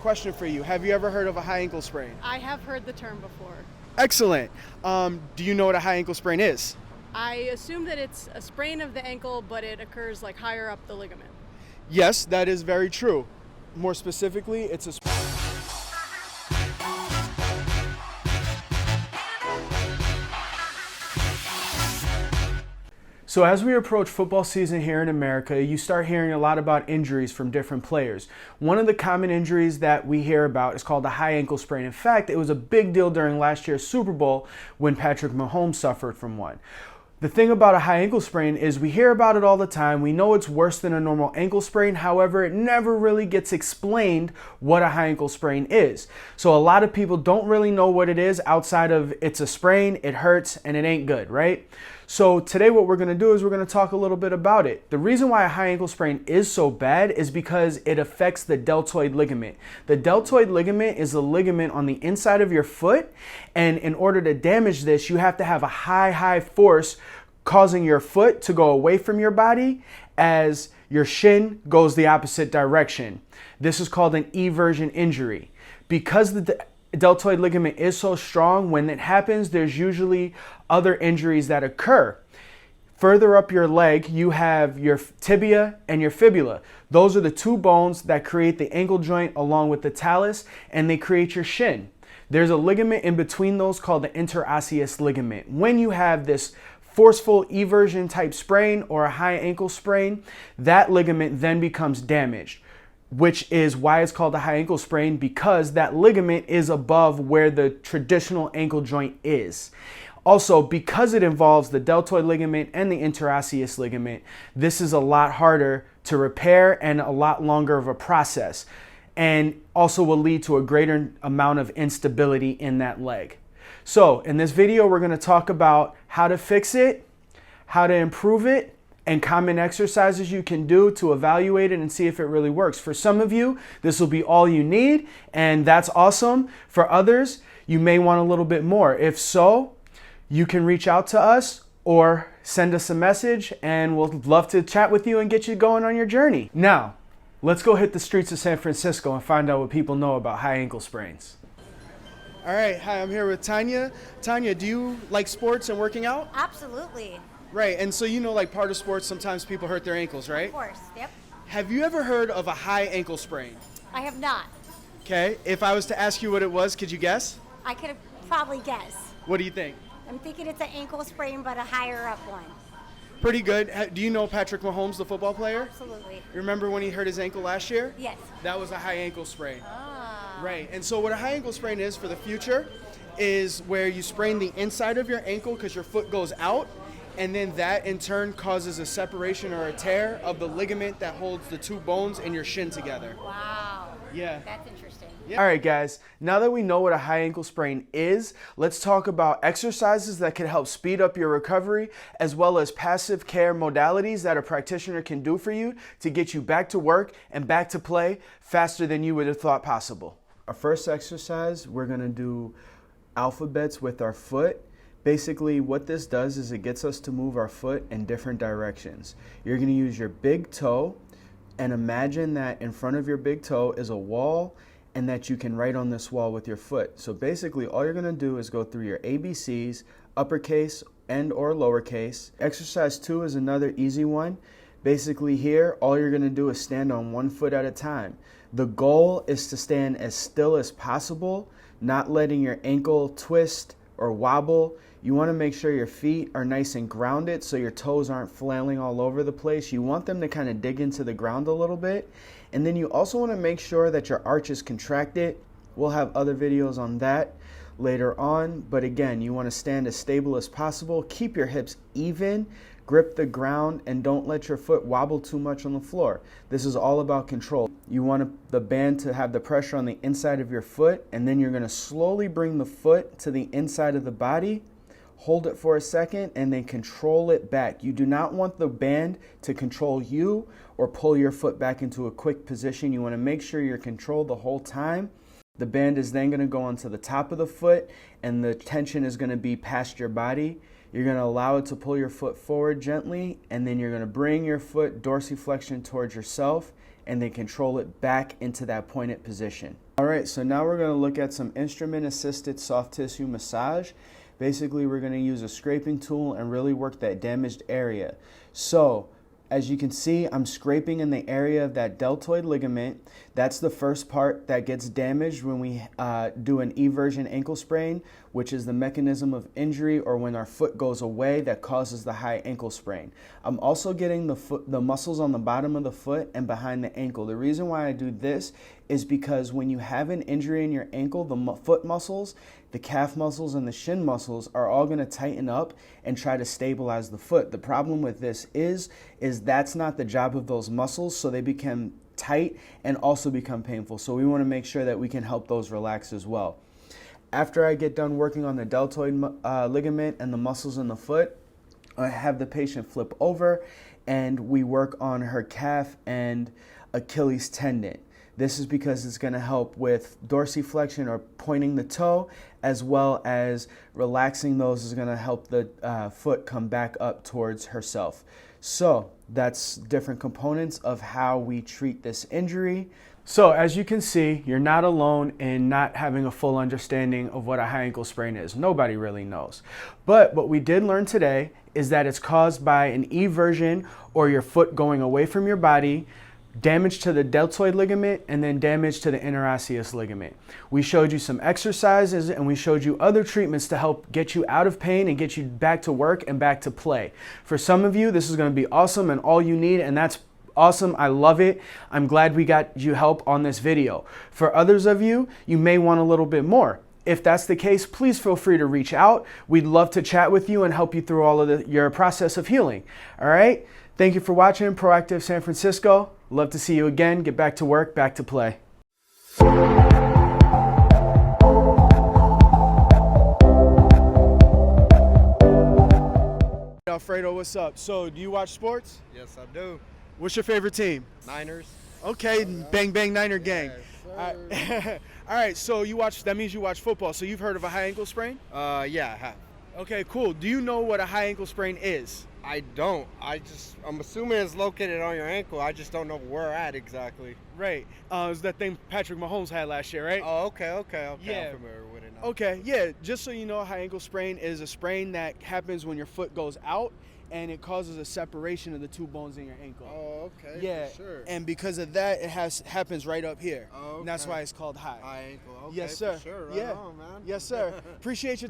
Question for you. Have you ever heard of a high ankle sprain? I have heard the term before. Excellent. Do you know what a high ankle sprain is? I assume that it's a sprain of the ankle, but it occurs like higher up the ligament. Yes, that is very true. More specifically, it's a So as we approach football season here in America, you start hearing a lot about injuries from different players. One of the common injuries that we hear about is called a high ankle sprain. In fact, it was a big deal during last year's Super Bowl when Patrick Mahomes suffered from one. The thing about a high ankle sprain is we hear about it all the time. We know it's worse than a normal ankle sprain. However, it never really gets explained what a high ankle sprain is. So a lot of people don't really know what it is outside of it's a sprain, it hurts, and it ain't good, right? So today what we're going to do is we're going to talk a little bit about it. The reason why a high ankle sprain is so bad is because it affects the deltoid ligament. The deltoid ligament is a ligament on the inside of your foot, and in order to damage this, you have to have a high force causing your foot to go away from your body as your shin goes the opposite direction. This is called an eversion injury. Because the deltoid ligament is so strong, when it happens, there's usually other injuries that occur. Further up your leg, you have your tibia and your fibula. Those are the two bones that create the ankle joint along with the talus, and they create your shin. There's a ligament in between those called the interosseous ligament. When you have this forceful eversion type sprain or a high ankle sprain, that ligament then becomes damaged, which is why it's called a high ankle sprain, because that ligament is above where the traditional ankle joint is. Also, because it involves the deltoid ligament and the interosseous ligament, this is a lot harder to repair and a lot longer of a process, and also will lead to a greater amount of instability in that leg. So in this video, we're going to talk about how to fix it, how to improve it, and common exercises you can do to evaluate it and see if it really works. For some of you, this will be all you need, and that's awesome. For others, you may want a little bit more. If so, you can reach out to us or send us a message, and we'll love to chat with you and get you going on your journey. Now, let's go hit the streets of San Francisco and find out what people know about high ankle sprains. All right, hi, I'm here with Tanya. Tanya, do you like sports and working out? Absolutely. Right, and so you know, like part of sports, sometimes people hurt their ankles, right? Of course, yep. Have you ever heard of a high ankle sprain? I have not. Okay, if I was to ask you what it was, could you guess? I could probably guess. What do you think? I'm thinking it's an ankle sprain, but a higher up one. Pretty good. Do you know Patrick Mahomes, the football player? Absolutely. Remember when he hurt his ankle last year? Yes. That was a high ankle sprain. Ah. Right, and so what a high ankle sprain is for the future is where you sprain the inside of your ankle because your foot goes out, and then that in turn causes a separation or a tear of the ligament that holds the two bones in your shin together. Wow. Yeah. That's interesting. Yeah. All right, guys, now that we know what a high ankle sprain is, let's talk about exercises that can help speed up your recovery, as well as passive care modalities that a practitioner can do for you to get you back to work and back to play faster than you would have thought possible. Our first exercise, we're gonna do alphabets with our foot. Basically, what this does is it gets us to move our foot in different directions. You're gonna use your big toe, and imagine that in front of your big toe is a wall, and that you can write on this wall with your foot. So basically, all you're gonna do is go through your ABCs, uppercase and or lowercase. Exercise 2 is another easy one. Basically here, all you're gonna do is stand on one foot at a time. The goal is to stand as still as possible, not letting your ankle twist or wobble. You wanna make sure your feet are nice and grounded so your toes aren't flailing all over the place. You want them to kind of dig into the ground a little bit. And then you also wanna make sure that your arch is contracted. We'll have other videos on that later on. But again, you wanna stand as stable as possible. Keep your hips even. Grip the ground and don't let your foot wobble too much on the floor. This is all about control. You want the band to have the pressure on the inside of your foot, and then you're gonna slowly bring the foot to the inside of the body, hold it for a second, and then control it back. You do not want the band to control you or pull your foot back into a quick position. You wanna make sure you're controlled the whole time. The band is then gonna go onto the top of the foot, and the tension is gonna be past your body. You're going to allow it to pull your foot forward gently, and then you're going to bring your foot dorsiflexion towards yourself and then control it back into that pointed position. right, so now we're going to look at some instrument-assisted soft tissue massage. Basically, we're going to use a scraping tool and really work that damaged area. So, as you can see, I'm scraping in the area of that deltoid ligament. That's the first part that gets damaged when we do an eversion ankle sprain, which is the mechanism of injury or when our foot goes away that causes the high ankle sprain. I'm also getting the muscles on the bottom of the foot and behind the ankle. The reason why I do this is because when you have an injury in your ankle, the foot muscles, the calf muscles, and the shin muscles are all going to tighten up and try to stabilize the foot. The problem with this is that's not the job of those muscles, so they become tight and also become painful. So we want to make sure that we can help those relax as well. After I get done working on the deltoid ligament and the muscles in the foot, I have the patient flip over and we work on her calf and Achilles tendon. This is because it's going to help with dorsiflexion or pointing the toe, as well as relaxing those is going to help the foot come back up towards herself. So that's different components of how we treat this injury. So as you can see, you're not alone in not having a full understanding of what a high ankle sprain is. Nobody really knows. But what we did learn today is that it's caused by an eversion or your foot going away from your body, damage to the deltoid ligament, and then damage to the interosseous ligament. We showed you some exercises and we showed you other treatments to help get you out of pain and get you back to work and back to play. For some of you, this is going to be awesome and all you need, and that's awesome. I love it. I'm glad we got you help on this video. For others of you, you may want a little bit more. If that's the case, please feel free to reach out. We'd love to chat with you and help you through all of your process of healing. All right? Thank you for watching Proactive San Francisco. Love to see you again. Get back to work, back to play. Alfredo, what's up? So, do you watch sports? Yes, I do. What's your favorite team? Niners. Okay, bang bang Niner gang. Yes, All right, so that means you watch football. So you've heard of a high ankle sprain? Yeah, I have. Okay, cool. Do you know what a high ankle sprain is? I don't. I'm assuming it's located on your ankle. I just don't know where at exactly. Right. It was that thing Patrick Mahomes had last year, right? Oh, okay. Yeah. I'm familiar with it now. Okay, yeah. Just so you know, a high ankle sprain is a sprain that happens when your foot goes out and it causes a separation of the two bones in your ankle. Oh, okay. Yeah. For sure. And because of that, it happens right up here. Oh, okay. And that's why it's called high. High ankle. Okay. Yes, sir. For sure. Right yeah. on, man. Yes, sir. Appreciate your time.